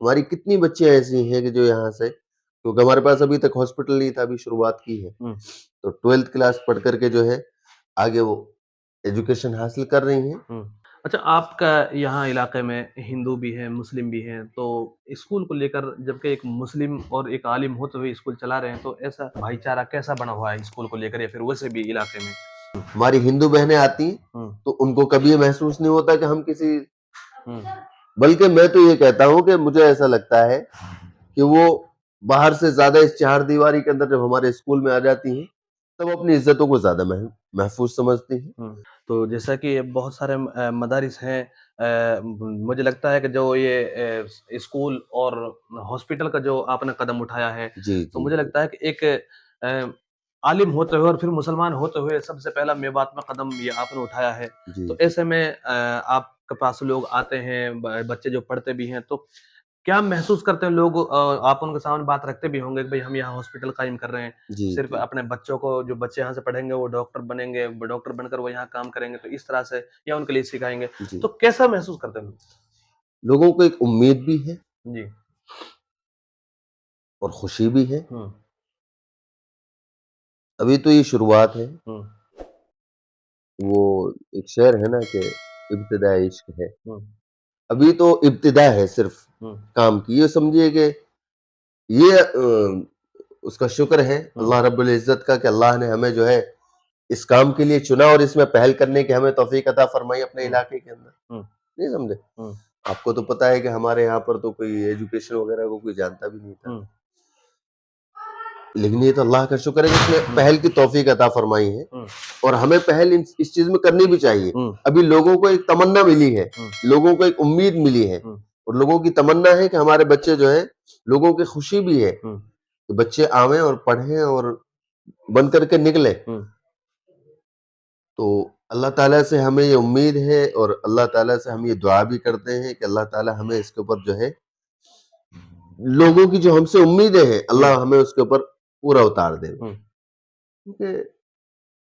हमारी कितनी बच्चियाँ ऐसी हैं कि जो यहाँ से, क्योंकि हमारे पास अभी तक हॉस्पिटल नहीं था, अभी शुरुआत की है। हुँ। तो 12th क्लास पढ़ कर के जो है, आगे वो एजुकेशन हासिल कर रही हैं। हुँ। अच्छा, आपका यहाँ इलाके में हिंदू भी हैं, मुस्लिम भी हैं, तो स्कूल को लेकर जबकि एक मुस्लिम और एक आलिम होते हुए स्कूल चला रहे हैं, तो ऐसा भाईचारा कैसा बना हुआ है स्कूल को लेकर या फिर वैसे भी इलाके में? हमारी हिंदू बहनें आती हैं, हुँ, तो उनको कभी ये महसूस नहीं होता कि हम किसी, हुँ, बल्कि मैं तो ये कहता हूँ कि मुझे ऐसा लगता है कि वो बाहर से ज़्यादा इस चारदीवारी के अंदर जब हमारे स्कूल में आ जाती हैं, तब अपनी इज़्ज़तों को ज़्यादा महफूज़ समझती हैं। हुँ। तो जैसा कि बहुत सारे मदारिस हैं, मुझे लगता है कि जो ये स्कूल और हॉस्पिटल का जो आपने कदम उठाया है, जी, तो जी, मुझे जी। लगता है कि एक आलिम होते हुए और फिर मुसलमान होते हुए सबसे पहला मेवात में कदम ये आपने उठाया है। जी, तो जी। ऐसे में आपके पास लोग आते हैं, बच्चे जो पढ़ते भी हैं, तो क्या महसूस करते हैं लोग? आप उनके सामने बात रखते भी होंगे कि भई हम यहाँ हॉस्पिटल कायम कर रहे हैं। जी, सिर्फ़ जी। अपने बच्चों को, जो बच्चे यहाँ से पढ़ेंगे वो डॉक्टर बनेंगे, डॉक्टर बनकर वो यहाँ काम करेंगे, तो इस तरह से या उनके लिए सिखाएँगे। जी। तो कैसा महसूस करते हैं लोग? लोगों को एक उम्मीद भी है जी। और खुशी भी है। हुँ, अभी तो ये शुरुआत है। हुँ, वो एक शेर है ना कि इब्तिदा इश्क है। हुँ, अभी तो इब्तिदा है सिर्फ़ हुँ, काम की। ये समझिए कि ये उसका शुक्र है हुँ, अल्लाह रब्बुल इज़्ज़त का कि अल्लाह ने हमें जो है इस काम के लिए चुना और इसमें पहल करने की हमें तौफ़ीक अता फ़रमाई अपने हुँ, इलाके के अंदर। हुँ, नहीं समझे? हुँ, आपको तो पता है कि हमारे यहाँ पर तो कोई एजुकेशन वग़ैरह को कोई जानता भी नहीं था। हुँ, लेकिन ये तो अल्लाह का शुक्र है जिसने हुँ, पहल की तौफ़ीक अता फ़रमाई है हुँ, और हमें पहल इस चीज़ में करनी भी चाहिए। हुँ, अभी लोगों को एक तमन्ना मिली है, हुँ, लोगों को एक उम्मीद मिली है हुँ, और लोगों की तमन्ना है कि हमारे बच्चे जो हैं, लोगों की खुशी भी है हुँ, कि बच्चे आवें और पढ़ें और बन कर के निकलें। हुँ, तो अल्लाह ताला से हमें ये उम्मीद है और अल्लाह ताला से हम ये दुआ भी करते हैं कि अल्लाह ताला हमें इसके ऊपर जो है, लोगों की जो हमसे उम्मीदें हैं, हुँ, अल्लाह हमें उसके ऊपर पूरा उतार दे। हुँ, क्योंकि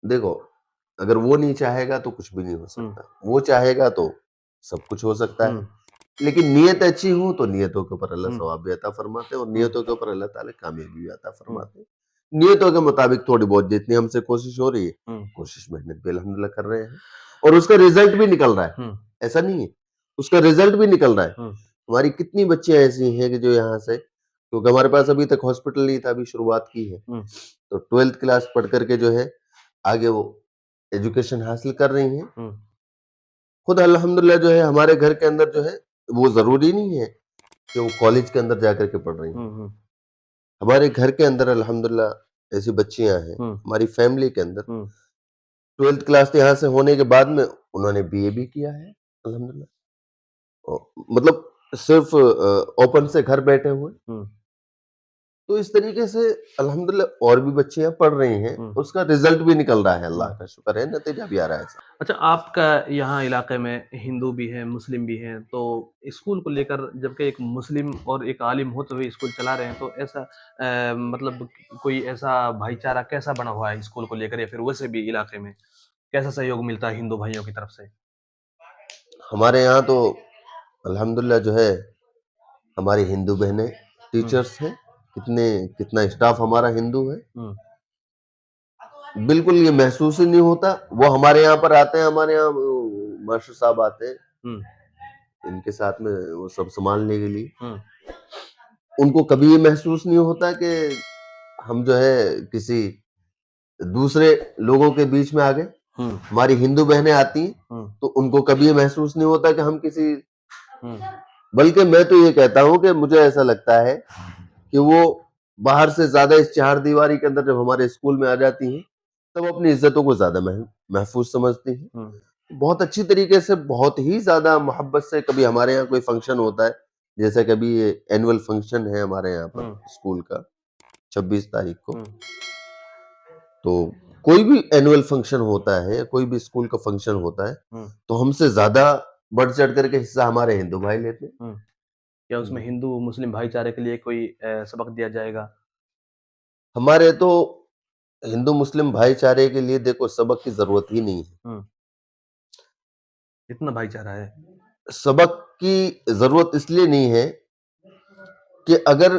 देखो, अगर वो नहीं चाहेगा तो कुछ भी नहीं हो हुँ, सकता। वो चाहेगा तो सब कुछ हो सकता हुँ, है। लेकिन नीयत अच्छी हो तो नियतों के ऊपर अल्लाह हुँ, सवाब भी अता फरमाते हैं और हुँ, नियतों के ऊपर अल्लाह ताला कामयाबी भी अता हुँ, फरमाते हैं। नियतों के मुताबिक थोड़ी बहुत जितनी हमसे कोशिश हो रही है, हुँ, कोशिश मेहनत भी अल्हम्दुलिल्लाह कर रहे हैं और उसका रिज़ल्ट भी निकल रहा है। हुँ, ऐसा नहीं है, उसका रिज़ल्ट भी निकल रहा है। हुँ, हमारी कितनी बच्चियाँ ऐसी हैं कि जो यहाँ से, क्योंकि हमारे पास अभी तक हॉस्पिटल नहीं था, अभी शुरुआत की है। हुँ, तो 12th क्लास पढ़ कर के जो है, आगे वो एजुकेशन हासिल कर रही हैं। हुँ, खुद अल्हम्दुलिल्लाह जो है हमारे घर के अंदर जो है, वो ज़रूरी नहीं है कि वो कॉलेज के अंदर जाकर के पढ़ रही हैं। हुँ, हुँ, हमारे घर के अंदर अल्हम्दुलिल्लाह ऐसी बच्चियाँ हैं, हुँ, हमारी फैमिली के अंदर। हुँ, 12th क्लास यहाँ से होने के बाद में उन्होंने बीए भी किया है अल्हम्दुलिल्लाह। ओ मतलब सिर्फ़ ओपन से घर बैठे हुए। हुँ, तो इस तरीके से अल्हम्दुलिल्लाह और भी बच्चियाँ पढ़ रही हैं, हुँ, उसका रिज़ल्ट भी निकल रहा है, हुँ। अल्लाह का शुक्र है, नतीजा भी आ रहा है ऐसा। अच्छा, आपका यहाँ इलाके में हिंदू भी हैं, मुस्लिम भी हैं, तो स्कूल को लेकर जबकि एक मुस्लिम और एक आलिम होते हुए स्कूल चला रहे हैं, तो ऐसा मतलब कोई ऐसा भाईचारा कैसा बना हुआ है स्कूल को लेकर या फिर वैसे भी इलाके में? कैसा सहयोग मिलता है हिंदू भाइयों की तरफ से? हमारे यहाँ तो अल्हम्दुलिल्लाह जो है, हमारी हिंदू बहनें हुँ, टीचर्स हैं, कितना स्टाफ हमारा हिंदू है। हुँ, बिल्कुल ये महसूस ही नहीं होता, वो हमारे यहाँ पर आते हैं, हमारे यहाँ मास्टर साहब आते हैं, हुँ, इनके साथ में वो सब सँभालने के लिए। हुँ, उनको कभी ये महसूस नहीं होता कि हम जो है किसी दूसरे लोगों के बीच में आ गए। हुँ, हमारी हिंदू बहनें आती हैं, हुँ, तो उनको कभी ये महसूस नहीं होता कि हम किसी, हुँ, बल्कि मैं तो ये कहता हूँ कि मुझे ऐसा लगता है कि वो बाहर से ज़्यादा इस चारदीवारी के अंदर जब हमारे स्कूल में आ जाती हैं, तब अपनी इज़्ज़तों को ज़्यादा महफूज़ समझती हैं। हुँ, बहुत अच्छी तरीके से, बहुत ही ज़्यादा मोहब्बत से कभी हमारे यहाँ कोई फंक्शन होता है, जैसे कभी ये एनुअल फंक्शन है हमारे यहाँ पर हुँ, स्कूल का 26 तारीख को, हुँ, तो कोई भी एनुअल फंक्शन होता है या कोई भी स्कूल का फंक्शन होता है, हुँ, तो हमसे ज़्यादा बढ़-चढ़ कर के हिस्सा हमारे हिंदू भाई लेते हैं। हुँ। क्या उसमें जी। हिंदू-मुस्लिम भाईचारे के लिए कोई सबक दिया जाएगा? हमारे तो हिंदू-मुस्लिम भाईचारे के लिए देखो सबक की ज़रूरत ही नहीं है। हुँ, कितना भाईचारा है? सबक की ज़रूरत इसलिए नहीं है कि अगर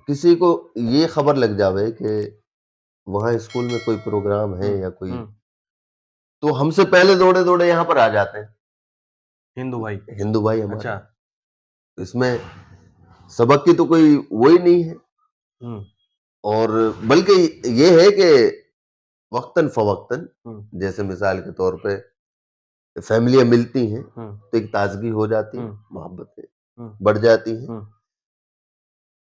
किसी को ये खबर लग जावे कि वहाँ स्कूल में कोई प्रोग्राम है हुँ, या कोई, हुँ, तो हमसे पहले दौड़े-दौड़े यहाँ पर आ जाते हैं, हिंदू भाई। हिंदू भाई हमारे। अच्छा। इसमें सबक की तो कोई वो ही नहीं है, हुँ, और बल्कि ये है कि वक़्तन-फ़वक़्तन, हुँ, जैसे मिसाल के तौर पे फ़ैमिलियाँ मिलती हैं, हुँ, तो एक ताज़गी हो जाती है, हुँ, मोहब्बतें हुँ, बढ़ जाती हैं। हुँ,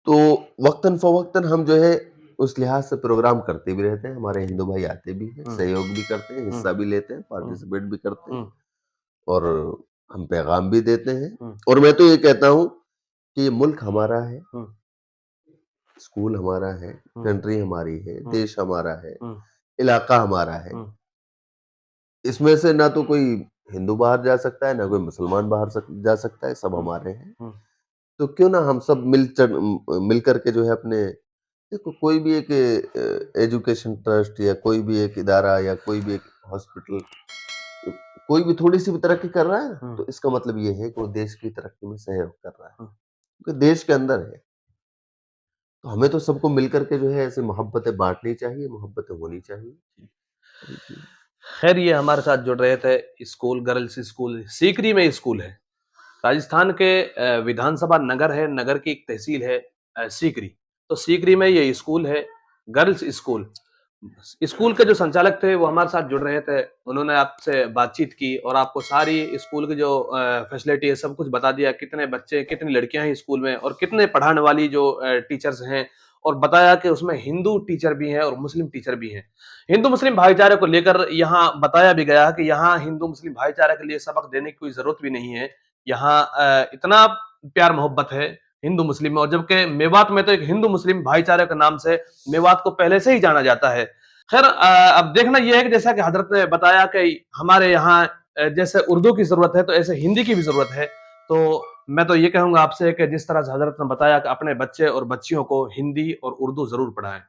तो वक़्तन-फ़वक़्तन हम जो है उस लिहाज से प्रोग्राम करते भी रहते हैं, हमारे हिंदू भाई आते भी हैं, हुँ, सहयोग भी करते हैं, हुँ, हिस्सा भी लेते हैं, हुँ, पार्टिसिपेट भी करते हैं, हुँ, और हम पैगाम भी देते हैं। हुँ, और मैं तो ये कहता हूँ कि ये मुल्क हमारा है, हुँ, स्कूल हमारा है, हुँ, कंट्री हमारी है, हुँ, देश हमारा है, हुँ, इलाका हमारा है। हुँ, इसमें से ना तो कोई हिंदू बाहर जा सकता है, ना कोई मुसलमान बाहर जा सकता है, सब हुँ, हमारे हैं। हुँ, तो क्यों ना हम सब मिल कर के जो है अपने, देखो कोई भी एक एजुकेशन ट्रस्ट या कोई भी एक इदारा या कोई भी एक हॉस्पिटल, कोई भी थोड़ी-सी भी तरक्की कर रहा है ना, हुँ, तो इसका मतलब ये है कि वो देश की तरक्की में सहयोग कर रहा है, हुँ। क्योंकि देश के अंदर है। तो हमें तो सबको मिल कर के जो है ऐसे मोहब्बतें बाँटनी चाहिए, मोहब्बतें होनी चाहिए। जी। खैर ये हमारे साथ जुड़ रहे थे स्कूल, गर्ल्स स्कूल, सीकरी में स्कूल है। राजस्थान के विधानसभा नगर है, नगर की एक तहसील है सीकरी। तो सीकरी में ये स्कूल है, गर्ल्स स्कूल। स्कूल के जो संचालक थे वो हमारे साथ जुड़ रहे थे। उन्होंने आपसे बातचीत की और आपको सारी स्कूल की जो फैसिलिटी है सब कुछ बता दिया, कितने बच्चे, कितनी लड़कियाँ हैं स्कूल में और कितने पढ़ाने वाली जो टीचर्स हैं, और बताया कि उसमें हिंदू टीचर भी हैं और मुस्लिम टीचर भी हैं। हिंदू मुस्लिम भाईचारे को लेकर यहाँ बताया भी गया कि यहाँ हिंदू मुस्लिम भाईचारे के लिए सबक देने की कोई ज़रूरत भी नहीं है। यहाँ इतना प्यार मोहब्बत है हिंदू मुस्लिम में, और जबकि मेवात में तो एक हिंदू मुस्लिम भाईचारे के नाम से मेवात को पहले से ही जाना जाता है। खैर अब देखना यह है कि जैसा कि हजरत ने बताया कि हमारे यहाँ जैसे उर्दू की जरूरत है तो ऐसे हिंदी की भी जरूरत है। तो मैं तो ये कहूंगा आपसे कि जिस तरह से हजरत ने बताया कि अपने बच्चे और बच्चियों को हिंदी और उर्दू जरूर पढ़ाएं।